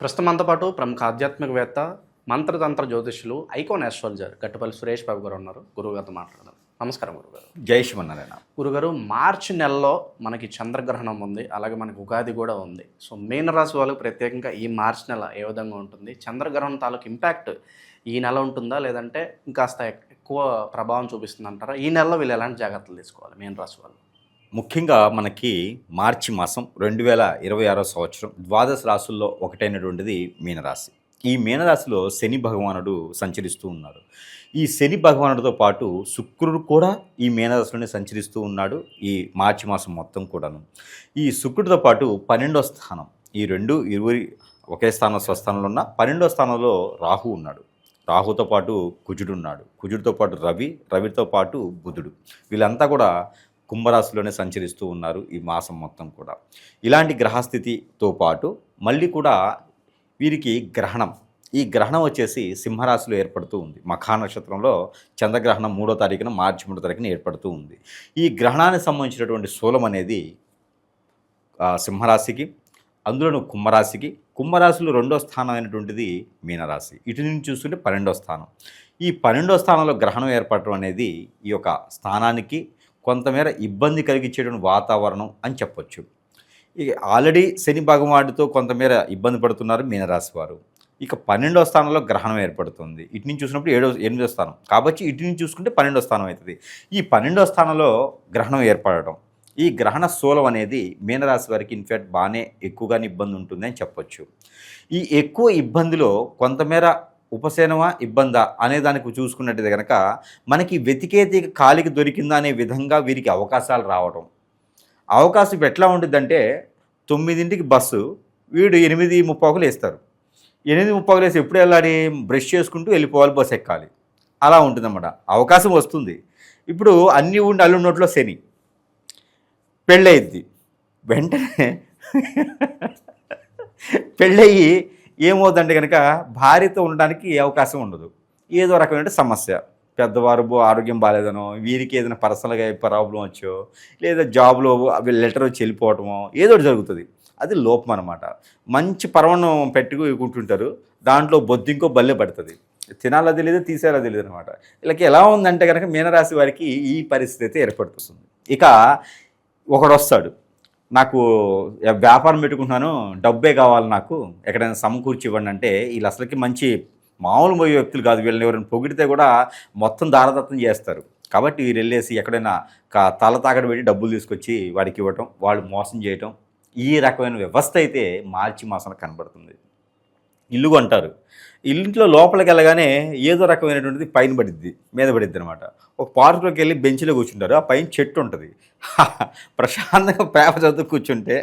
ప్రస్తుతం మనతో పాటు ప్రముఖ ఆధ్యాత్మికవేత్త, మంత్రతంత్ర జ్యోతిష్యులు, ఐకాన్ ఆస్ట్రాలజర్ గట్టుపల్లి సురేష్ బాబు గారు ఉన్నారు. గురువుగారితో మాట్లాడదాం. నమస్కారం గురుగారు. జై శ్రీమన్నారాయణ. గురుగారు, మార్చి నెలలో మనకి చంద్రగ్రహణం ఉంది, అలాగే మనకి ఉగాది కూడా ఉంది. సో మీనరాశి వాళ్ళకి ప్రత్యేకంగా ఈ మార్చి నెల ఏ విధంగా ఉంటుంది? చంద్రగ్రహణం తాలూకు ఇంపాక్ట్ ఈ నెల ఉంటుందా, లేదంటే ఇంకాస్త ఎక్కువ ప్రభావం చూపిస్తుంది అంటారా? ఈ నెలలో వీళ్ళు ఎలాంటి జాగ్రత్తలు తీసుకోవాలి మీనరాశి వాళ్ళు? ముఖ్యంగా మనకి మార్చి మాసం 2026 సంవత్సరం ద్వాదశ రాశుల్లో ఒకటైనటువంటిది మీనరాశి. ఈ మీనరాశిలో శని భగవానుడు సంచరిస్తూ ఉన్నారు. ఈ శని భగవానుడితో పాటు శుక్రుడు కూడా ఈ మీనరాశిలోనే సంచరిస్తూ ఉన్నాడు ఈ మార్చి మాసం మొత్తం కూడాను. ఈ శుక్రుడితో పాటు 12వ స్థానం, ఈ రెండు ఇరువురి ఒకే స్థానం స్వస్థానంలో ఉన్న 12వ స్థానంలో రాహు ఉన్నాడు. రాహుతో పాటు కుజుడు ఉన్నాడు. కుజుడితో పాటు రవితో పాటు బుధుడు. వీళ్ళంతా కూడా కుంభరాశిలోనే సంచరిస్తూ ఉన్నారు ఈ మాసం మొత్తం కూడా. ఇలాంటి గ్రహస్థితితో పాటు మళ్ళీ కూడా వీరికి గ్రహణం, ఈ గ్రహణం వచ్చేసి సింహరాశిలో ఏర్పడుతూ ఉంది. మఖా నక్షత్రంలో చంద్రగ్రహణం 3వ తారీఖున మార్చి 3వ తారీఖున ఏర్పడుతూ ఉంది. ఈ గ్రహణానికి సంబంధించినటువంటి శూలం అనేది సింహరాశికి, అందులోనూ కుంభరాశిలో 2వ స్థానం అయినటువంటిది మీనరాశి. ఇటు నుంచి చూస్తుంటే 12వ స్థానం. ఈ 12వ స్థానంలో గ్రహణం ఏర్పడటం అనేది ఈ యొక్క స్థానానికి కొంతమేర ఇబ్బంది కలిగించేటువంటి వాతావరణం అని చెప్పొచ్చు. ఇక ఆల్రెడీ శని భగవానుడితో కొంతమేర ఇబ్బంది పడుతున్నారు మీనరాశి వారు. ఇక 12వ స్థానంలో గ్రహణం ఏర్పడుతుంది. ఇటు నుంచి చూసినప్పుడు 8వ స్థానం, కాబట్టి ఇటు నుంచి చూసుకుంటే 12వ స్థానం అవుతుంది. ఈ 12వ స్థానంలో గ్రహణం ఏర్పడటం, ఈ గ్రహణ స్థూలం అనేది మీనరాశి వారికి ఇన్ఫ్యాక్ట్ బాగానే ఎక్కువగానే ఇబ్బంది ఉంటుంది అని చెప్పొచ్చు. ఈ ఎక్కువ ఇబ్బందిలో కొంతమేర ఉపశమనమా ఇబ్బందా అనే దానికి చూసుకున్నట్టయితే కనుక మనకి వెతికేతి కాలికి దొరికిందా అనే విధంగా వీరికి అవకాశాలు రావడం. అవకాశం ఎట్లా ఉంటుందంటే 9ంటికి బస్సు, వీడు 8:30 వేస్తారు. 8:30 వేసి ఎప్పుడు వెళ్ళాలి? బ్రష్ చేసుకుంటూ వెళ్ళిపోవాలి, బస్సు ఎక్కాలి. అలా ఉంటుందన్నమాట. అవకాశం వస్తుంది. ఇప్పుడు అన్నీ ఉండి అల్లు నోట్లో శని, పెళ్ళయిద్ది. వెంటనే పెళ్ళయి ఏమవుతుందంటే కనుక భార్యతో ఉండడానికి అవకాశం ఉండదు. ఏదో రకమైన సమస్య, పెద్దవారు ఆరోగ్యం బాగాలేదనో, వీరికి ఏదైనా పర్సనల్గా ప్రాబ్లం వచ్చో, లేదా జాబ్లో లెటర్ వచ్చి వెళ్ళిపోవటమో ఏదో జరుగుతుంది. అది లోపం అనమాట. మంచి పరవణం పెట్టుకుంటుంటారు, దాంట్లో బొద్దింకో బల్లె పడుతుంది. తినాలో తెలియదు, తీసేలా తెలియదు అనమాట. వీళ్ళకి ఎలా ఉందంటే కనుక మీనరాశి వారికి ఈ పరిస్థితి ఏర్పడుతుంది. ఇక ఒకడు వస్తాడు, నాకు వ్యాపారం పెట్టుకుంటున్నాను, డబ్బే కావాలి, నాకు ఎక్కడైనా సమకూర్చి ఇవ్వండి అంటే, వీళ్ళు అసలుకి మంచి మామూలు వ్యక్తులు కాదు. వీళ్ళని ఎవరైనా పొగిడితే కూడా మొత్తం దారదత్తం చేస్తారు. కాబట్టి వీరు వెళ్ళేసి ఎక్కడైనా తల తాకడ పెట్టి డబ్బులు తీసుకొచ్చి వాడికి ఇవ్వటం, వాళ్ళు మోసం చేయటం, ఈ రకమైన వ్యవస్థ అయితే మార్చి మాసంలో కనబడుతుంది. ఇల్లు కొంటారు, ఇంట్లో లోపలికి వెళ్ళగానే ఏదో రకమైనటువంటిది పైన పడిద్ది, మీద పడిద్ది అనమాట. ఒక పార్కులోకి వెళ్ళి బెంచ్లో కూర్చుంటారు, ఆ పైన చెట్టు ఉంటుంది. ప్రశాంతంగా పేపర్ చదువు కూర్చుంటే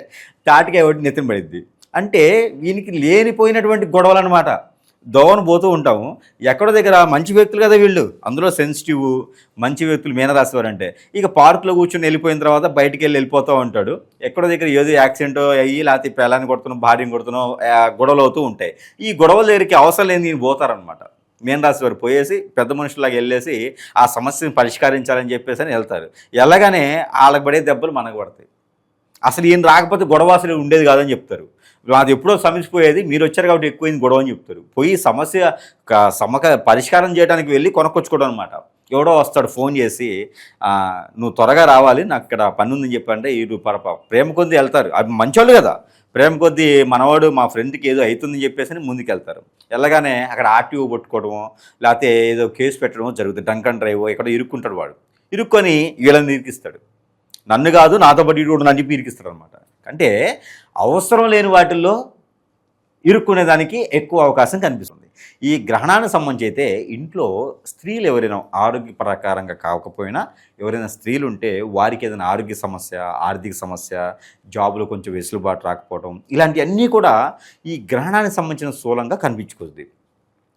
తాటికాయ ఒకటి నెత్తిన పడిద్ది. అంటే వీనికి లేనిపోయినటువంటి గొడవలు అనమాట. దోవన పోతూ ఉంటాము, ఎక్కడో దగ్గర మంచి వ్యక్తులు కదా వీళ్ళు, అందులో సెన్సిటివ్ మంచి వ్యక్తులు మీనరాశి వారు అంటే. ఇక పార్కులో కూర్చొని వెళ్ళిపోయిన తర్వాత బయటికి వెళ్ళిపోతూ ఉంటాడు. ఎక్కడో దగ్గర ఏదో యాక్సిడెంట్ అయ్యి, లేకపోతే పిల్లాన్ని కొడుతున్నాం, భార్యను కొడుతున్నాం, గొడవలు అవుతూ ఉంటాయి. ఈ గొడవల దగ్గరికి అవసరం లేని పోతారనమాట. మీనరాశి వారు పోయేసి పెద్ద మనుషులాగా వెళ్ళేసి ఆ సమస్యను పరిష్కరించాలని చెప్పేసి అని వెళ్తారు. వెళ్ళగానే వాళ్ళకి పడే దెబ్బలు మనకు పడతాయి. అసలు ఈయన రాకపోతే గొడవ అసలు ఉండేది కాదని చెప్తారు. అది ఎప్పుడో సమస్యపోయేది, మీరు వచ్చారు కాబట్టి ఎక్కువైంది గొడవ అని చెప్తారు. పోయి సమస్య పరిష్కారం చేయడానికి వెళ్ళి కొనుక్కొచ్చుకోవడం అనమాట. ఎవడో వస్తాడు ఫోన్ చేసి, నువ్వు త్వరగా రావాలి, నాకు ఇక్కడ పని ఉందని చెప్పంటే వీడు ప్రేమ కొద్దీ వెళ్తారు. అది మంచోళ్ళు కదా, ప్రేమ కొద్దీ మనవాడు మా ఫ్రెండ్కి ఏదో అవుతుందని చెప్పేసి ముందుకు వెళ్తారు. వెళ్ళగానే అక్కడ ఆర్టీఓ పట్టుకోవడమో, లేకపోతే ఏదో కేసు పెట్టడమో జరుగుతుంది. డంక్ అండ్ డ్రైవ్ ఎక్కడో ఇరుక్కుంటాడు. వాడు ఇరుక్కొని వీళ్ళని ఇరికిస్తాడు. నన్ను కాదు, నాతో పాటు ఇటు నన్ను ఇరికిస్తాడు అనమాట. అంటే అవసరం లేని వాటిల్లో ఇరుక్కునేదానికి ఎక్కువ అవకాశం కనిపిస్తుంది. ఈ గ్రహణానికి సంబంధించి అయితే ఇంట్లో స్త్రీలు ఎవరైనా ఆరోగ్య ప్రకారంగా కాకపోయినా ఎవరైనా స్త్రీలు ఉంటే వారికి ఏదైనా ఆరోగ్య సమస్య, ఆర్థిక సమస్య, జాబులో కొంచెం వెసులుబాటు రాకపోవడం, ఇలాంటివన్నీ కూడా ఈ గ్రహణానికి సంబంధించిన స్థూలంగా కనిపించుకుంది.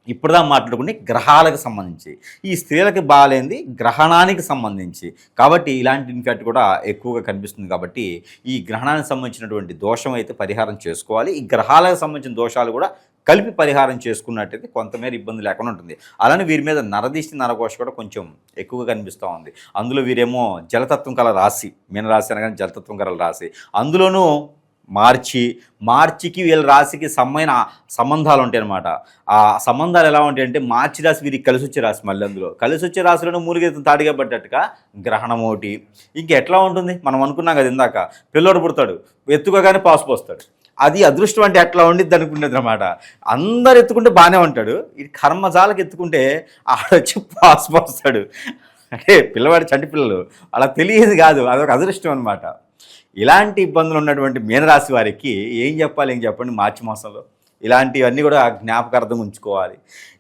ఇప్పుడుదా మాట్లాడుకుని గ్రహాలకు సంబంధించి, ఈ స్త్రీలకు బాగాలేంది గ్రహణానికి సంబంధించి, కాబట్టి ఇలాంటి ఇన్ఫెక్ట్ కూడా ఎక్కువగా కనిపిస్తుంది. కాబట్టి ఈ గ్రహణానికి సంబంధించినటువంటి దోషం అయితే పరిహారం చేసుకోవాలి. ఈ గ్రహాలకు సంబంధించిన దోషాలు కూడా కలిపి పరిహారం చేసుకున్నట్టయితే కొంతమేర ఇబ్బంది లేకుండా ఉంటుంది. అలానే వీరి మీద నరదిష్టి నరఘోష కూడా కొంచెం ఎక్కువగా కనిపిస్తూ ఉంది. అందులో వీరేమో జలతత్వం కల రాశి, మీనరాశి అనగానే జలతత్వం కల రాశి, అందులోనూ మార్చికి వీళ్ళ రాశికి సంబంధాలు ఉంటాయి అన్నమాట. ఆ సంబంధాలు ఎలా ఉంటాయి అంటే మార్చి రాశి వీరికి కలిసి వచ్చే రాశి, మళ్ళీ అందులో కలిసి వచ్చే రాశిలోనే మూలిగేతం తాడిగా పడ్డట్టుగా గ్రహణం ఒకటి. ఇంక ఎట్లా ఉంటుంది, మనం అనుకున్నాం కదా ఇందాక, పిల్లోడు పుడతాడు, ఎత్తుకోగానే పాసు పోస్తాడు. అది అదృష్టం అంటే ఎట్లా ఉండిద్ది అనుకునేది అనమాట. అందరు ఎత్తుకుంటే బాగానే ఉంటాడు, ఇది కర్మజాలకు ఎత్తుకుంటే ఆడొచ్చి పాసు పోస్తాడు. అంటే పిల్లవాడి చంటి పిల్లలు అలా తెలియదు కాదు, అదొక అదృష్టం అనమాట. ఇలాంటి ఇబ్బందులు ఉన్నటువంటి మీనరాశి వారికి ఏం చెప్పండి మార్చి మాసంలో ఇలాంటివన్నీ కూడా జ్ఞాపకార్థం ఉంచుకోవాలి.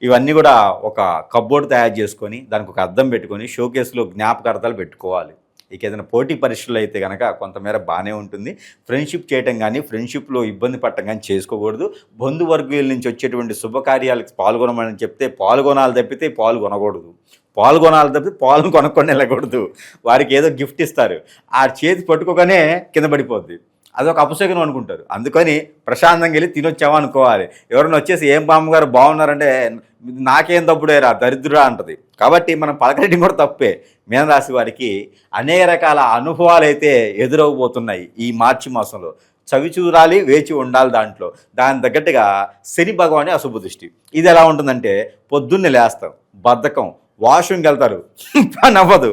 ఇవన్నీ కూడా ఒక కప్బోర్డ్ తయారు చేసుకొని దానికి ఒక అద్దం పెట్టుకొని షోకేస్లో జ్ఞాపకార్థాలు పెట్టుకోవాలి. ఇక ఏదైనా పోటీ పరీక్షలు అయితే కనుక కొంతమేర బాగానే ఉంటుంది. ఫ్రెండ్షిప్ చేయటం కానీ, ఫ్రెండ్షిప్లో ఇబ్బంది పడటం కానీ చేసుకోకూడదు. బంధువర్గీయుల నుంచి వచ్చేటువంటి శుభకార్యాలకు పాల్గొనమని చెప్తే పాల్గొనాలి తప్పితే పాల్గొనకూడదు. పాల్గొనాలి తప్పితే పాలు కొనుక్కొని వెళ్ళకూడదు. వారికి ఏదో గిఫ్ట్ ఇస్తారు, ఆ చేతి పట్టుకోగానే కింద పడిపోద్ది, అదొక అపశకునం అనుకుంటారు. అందుకని ప్రశాంతంగా వెళ్ళి తినొచ్చామా అనుకోవాలి. ఎవరైనా వచ్చేసి ఏం బామ్మగారు బాగున్నారంటే నాకేం తప్పుడేరా దరిద్రుడా అంటది. కాబట్టి మనం పలకరించడం కూడా తప్పే. మీనరాశి వారికి అనేక రకాల అనుభవాలు అయితే ఎదురవబోతున్నాయి ఈ మార్చి మాసంలో. చవి చూడాలి, వేచి ఉండాలి. దాని తగ్గట్టుగా శని భగవాని అశుభ దృష్టి. ఇది ఎలా ఉంటుందంటే పొద్దున్నే లేస్తాం, బద్ధకం, వాష్రూమ్కి వెళ్తారు, పని అవ్వదు,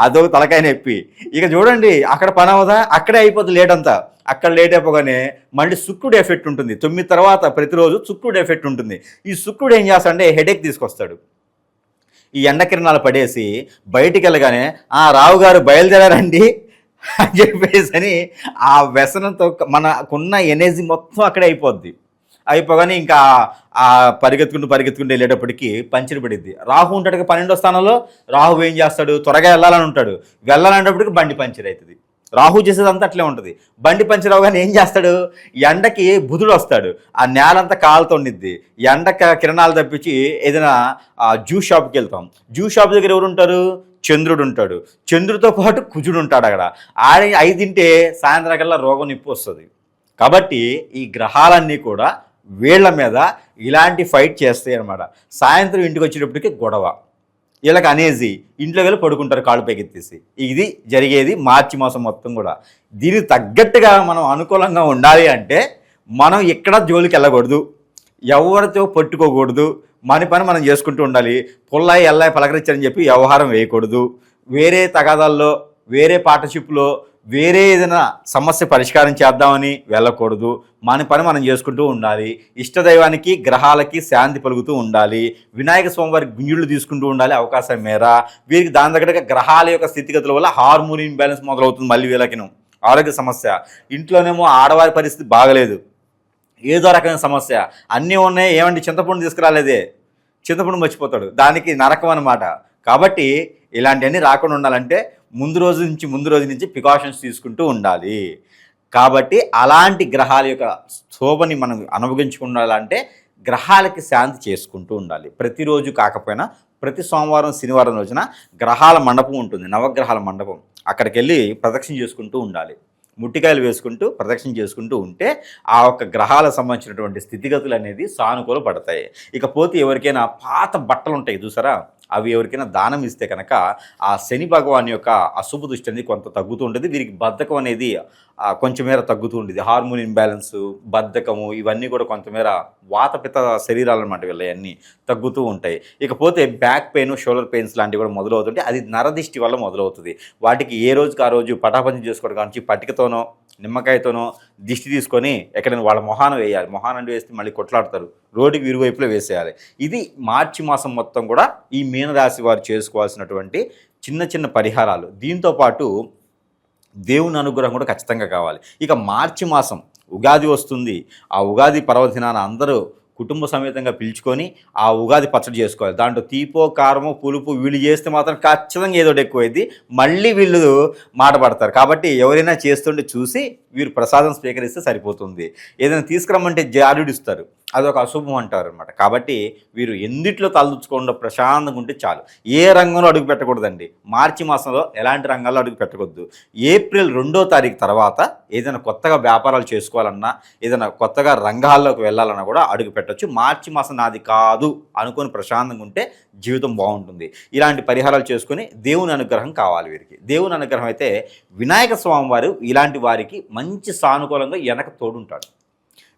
అదొక తలకాయ నొప్పి. ఇక చూడండి అక్కడ పని అవ్వదా, అక్కడే అయిపోతుంది లేట్ అంతా. అక్కడ లేట్ అయిపోగానే మళ్ళీ శుక్రుడు ఎఫెక్ట్ ఉంటుంది. 9 తర్వాత ప్రతిరోజు శుక్రుడు ఎఫెక్ట్ ఉంటుంది. ఈ శుక్రుడు ఏం చేస్తాడంటే హెడేక్ తీసుకొస్తాడు. ఈ ఎండకిరణాలు పడేసి బయటికి వెళ్ళగానే రావు గారు బయలుదేరారండి అని చెప్పేసి ఆ వ్యసనంతో మనకున్న ఎనర్జీ మొత్తం అక్కడే అయిపోగానే ఇంకా ఆ పరిగెత్తుకుంటూ వెళ్ళేటప్పటికి పంచర్ పడిద్ది. రాహు ఉంటాడు 12వ స్థానంలో. రాహు ఏం చేస్తాడు, త్వరగా వెళ్ళాలని ఉంటాడు, వెళ్ళాలనేటప్పటికి బండి పంచర్ అవుతుంది. రాహు చేసేదంతా అట్లే ఉంటుంది. బండి పంచర్ అవగానే ఏం చేస్తాడు, ఎండకి బుధుడు వస్తాడు, ఆ నేలంతా కాలుతో ఉండిద్ది. ఎండ కిరణాలు తప్పించి ఏదైనా జ్యూస్ షాప్కి వెళ్తాం, జ్యూస్ షాప్ దగ్గర ఎవరు ఉంటారు, చంద్రుడు ఉంటాడు, చంద్రుడితో పాటు కుజుడు ఉంటాడు. అక్కడ అవి తింటే సాయంత్రం కల్లా రోగం నిప్పు వస్తుంది. కాబట్టి ఈ గ్రహాలన్నీ కూడా వీళ్ళ మీద ఇలాంటి ఫైట్ చేస్తాయి అన్నమాట. సాయంత్రం ఇంటికి వచ్చేటప్పటికి గొడవ, వీళ్ళకి అనేసి ఇంట్లోకి వెళ్ళి పడుకుంటారు కాళ్ళు పైకెత్తేసి. ఇది జరిగేది మార్చి మాసం మొత్తం కూడా. దీనికి తగ్గట్టుగా మనం అనుకూలంగా ఉండాలి అంటే మనం ఎక్కడ జోలికి వెళ్ళకూడదు, ఎవరితో పట్టుకోకూడదు, మన పని మనం చేసుకుంటూ ఉండాలి. పుల్లాయి ఎల్లాయి పలకరించారని చెప్పి వ్యవహారం వేయకూడదు. వేరే తగాదాల్లో, వేరే పార్ట్నర్షిప్లో వేరే ఏదైనా సమస్య పరిష్కారం చేద్దామని వెళ్ళకూడదు. మన పని మనం చేసుకుంటూ ఉండాలి. ఇష్టదైవానికి గ్రహాలకి శాంతి పలుకుతూ ఉండాలి. వినాయక స్వామివారి గుంజుళ్ళు తీసుకుంటూ ఉండాలి అవకాశం మేర. వీరికి దాని దగ్గరగా గ్రహాల యొక్క స్థితిగతుల వల్ల హార్మోన్ ఇంబ్యాలెన్స్ మొదలవుతుంది. మళ్ళీ వీళ్ళకిను ఆరోగ్య సమస్య. ఇంట్లోనేమో ఆడవారి పరిస్థితి బాగలేదు, ఏదో రకమైన సమస్య. అన్నీ ఉన్నాయి, ఏమంటే చింతపండు తీసుకురాలేదే, చింతపండు మర్చిపోతాడు, దానికి నరకం అన్నమాట. కాబట్టి ఇలాంటివన్నీ రాకుండా ఉండాలంటే ముందు రోజు నుంచి ప్రికాషన్స్ తీసుకుంటూ ఉండాలి. కాబట్టి అలాంటి గ్రహాల యొక్క శోభని మనం అనుభవించుకుండాలంటే గ్రహాలకి శాంతి చేసుకుంటూ ఉండాలి. ప్రతిరోజు కాకపోయినా ప్రతి సోమవారం శనివారం రోజున గ్రహాల మండపం ఉంటుంది, నవగ్రహాల మండపం. అక్కడికి వెళ్ళి ప్రదక్షిణ చేసుకుంటూ ఉండాలి. ముట్టికాయలు వేసుకుంటూ ప్రదక్షిణ చేసుకుంటూ ఉంటే ఆ ఒక్క గ్రహాలకు సంబంధించినటువంటి స్థితిగతులు అనేది సానుకూల పడతాయి. ఇకపోతే ఎవరికైనా పాత బట్టలు ఉంటాయి చూసారా, అవి ఎవరికైనా దానం ఇస్తే కనుక ఆ శని భగవాన్ యొక్క అశుభ దృష్టి అనేది కొంత తగ్గుతూ ఉంటుంది. వీరికి బద్ధకం అనేది కొంచెమేర తగ్గుతూ ఉంటుంది. హార్మోన్ ఇంబ్యాలెన్సు, బద్ధకము ఇవన్నీ కూడా కొంతమేర వాతపిత శరీరాలు అనమాట, వీళ్ళవన్నీ తగ్గుతూ ఉంటాయి. ఇకపోతే బ్యాక్ పెయిన్, షోల్డర్ పెయిన్స్ లాంటివి కూడా మొదలవుతుంటే అది నరదిష్టి వల్ల మొదలవుతుంది. వాటికి ఏ రోజుకి ఆ రోజు పటాపంచం చేసుకోవడం కానీ పట్టికతోనో నిమ్మకాయతోనో దిష్టి తీసుకొని ఎక్కడైనా వాళ్ళ మొహాన వేయాలి. మొహాన వేస్తే మళ్ళీ కొట్లాడతారు, రోడ్డుకి ఇరువైపులో వేసేయాలి. ఇది మార్చి మాసం మొత్తం కూడా ఈ మీనరాశి వారు చేసుకోవాల్సినటువంటి చిన్న పరిహారాలు. దీంతోపాటు దేవుని అనుగ్రహం కూడా ఖచ్చితంగా కావాలి. ఇక మార్చి మాసం ఉగాది వస్తుంది. ఆ ఉగాది పర్వదినాన అందరూ కుటుంబ సమేతంగా పిలుచుకొని ఆ ఉగాది పచ్చడి చేసుకోవాలి. దాంట్లో తీపో, కారమో, పులుపు వీళ్ళు చేస్తే మాత్రం ఖచ్చితంగా ఏదో ఎక్కువైంది, మళ్ళీ వీళ్ళు మాట పడతారు. కాబట్టి ఎవరైనా చేస్తుంటే చూసి వీరు ప్రసాదం స్వీకరిస్తే సరిపోతుంది. ఏదైనా తీసుకురమ్మంటే జారుడిస్తారు, అదొక అశుభం అంటారు అనమాట. కాబట్టి వీరు ఎందుట్లో తలదూర్చుకోకుండా ప్రశాంతంగా ఉంటే చాలు. ఏ రంగంలో అడుగు పెట్టకూడదండి. మార్చి మాసంలో ఎలాంటి రంగాల్లో అడుగు పెట్టకూడదు. ఏప్రిల్ 2వ తారీఖు తర్వాత ఏదైనా కొత్తగా వ్యాపారాలు చేసుకోవాలన్నా, ఏదైనా కొత్తగా రంగాల్లోకి వెళ్ళాలన్నా కూడా అడుగు పెట్టొచ్చు. మార్చి మాసం నాది కాదు అనుకొని ప్రశాంతంగా ఉంటే జీవితం బాగుంటుంది. ఇలాంటి పరిహారాలు చేసుకొని దేవుని అనుగ్రహం కావాలి వీరికి. దేవుని అనుగ్రహం అయితే వినాయక స్వామి వారు ఇలాంటి వారికి మంచి సానుకూలంగా వెనక తోడుంటాడు.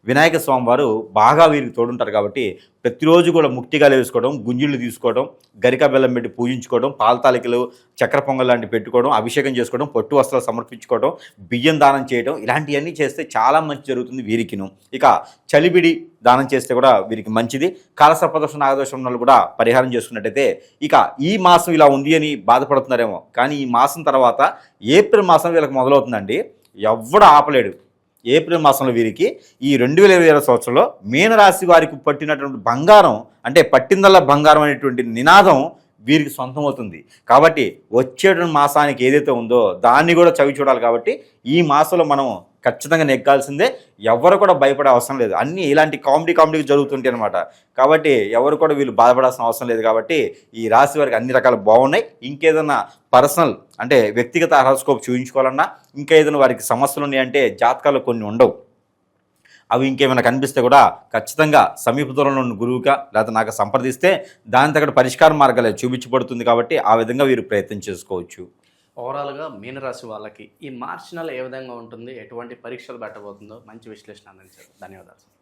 వినాయక స్వామి వారు బాగా వీరికి తోడుంటారు కాబట్టి ప్రతిరోజు కూడా ముక్తిగాలు వేసుకోవడం, గుంజిళ్ళు తీసుకోవడం, గరిక బెల్లం పెట్టి పూజించుకోవడం, పాల తాలికలు, చక్కెర పొంగల్ లాంటివి పెట్టుకోవడం, అభిషేకం చేసుకోవడం, పట్టు వస్త్రాలు సమర్పించుకోవడం, బియ్యం దానం చేయడం, ఇలాంటివన్నీ చేస్తే చాలా మంచి జరుగుతుంది వీరికిను. ఇక చలిబిడి దానం చేస్తే కూడా వీరికి మంచిది. కాలసర్పదోషం, నాగదోషం వాళ్ళు కూడా పరిహారం చేసుకున్నట్టయితే ఇక ఈ మాసం ఇలా ఉంది అని బాధపడుతున్నారేమో, కానీ ఈ మాసం తర్వాత ఏప్రిల్ మాసం వీళ్ళకి మొదలవుతుందండి. ఎవ్వడు ఆపలేడు. ఏప్రిల్ మాసంలో వీరికి ఈ 2020 సంవత్సరంలో మీనరాశి వారికి పట్టినటువంటి బంగారం, అంటే పట్టిందల్లా బంగారం అనేటువంటి నినాదం వీరికి సొంతమవుతుంది. కాబట్టి వచ్చేటువంటి మాసానికి ఏదైతే ఉందో దాన్ని కూడా చవి చూడాలి. కాబట్టి ఈ మాసంలో మనం ఖచ్చితంగా నెగ్గాల్సిందే. ఎవరు కూడా భయపడే అవసరం లేదు. అన్నీ ఇలాంటి కామెడీ జరుగుతుంటాయి అనమాట. కాబట్టి ఎవరు కూడా వీళ్ళు బాధపడాల్సిన అవసరం లేదు. కాబట్టి ఈ రాశి వారికి అన్ని రకాలు బాగున్నాయి. ఇంకేదన్నా పర్సనల్ అంటే వ్యక్తిగత హారోస్కోప్ చూపించుకోవాలన్నా, ఇంకా ఏదైనా వారికి సమస్యలు ఉన్నాయంటే జాతకాలు కొన్ని ఉండవు. అవి ఇంకేమైనా కనిపిస్తే కూడా ఖచ్చితంగా సమీప దూరంలో ఉన్న గురువుగా లేకపోతే నాకు సంప్రదిస్తే దాని తగ్గ పరిష్కార మార్గాలు చూపించబడుతుంది. కాబట్టి ఆ విధంగా వీరు ప్రయత్నం చేసుకోవచ్చు. ఓవరాల్గా మీనరాశి వాళ్ళకి ఈ మార్చి నెల ఏ విధంగా ఉంటుంది, ఎటువంటి పరీక్షలు పెట్టబోతుందో మంచి విశ్లేషణ అందించారు. ధన్యవాదాలు.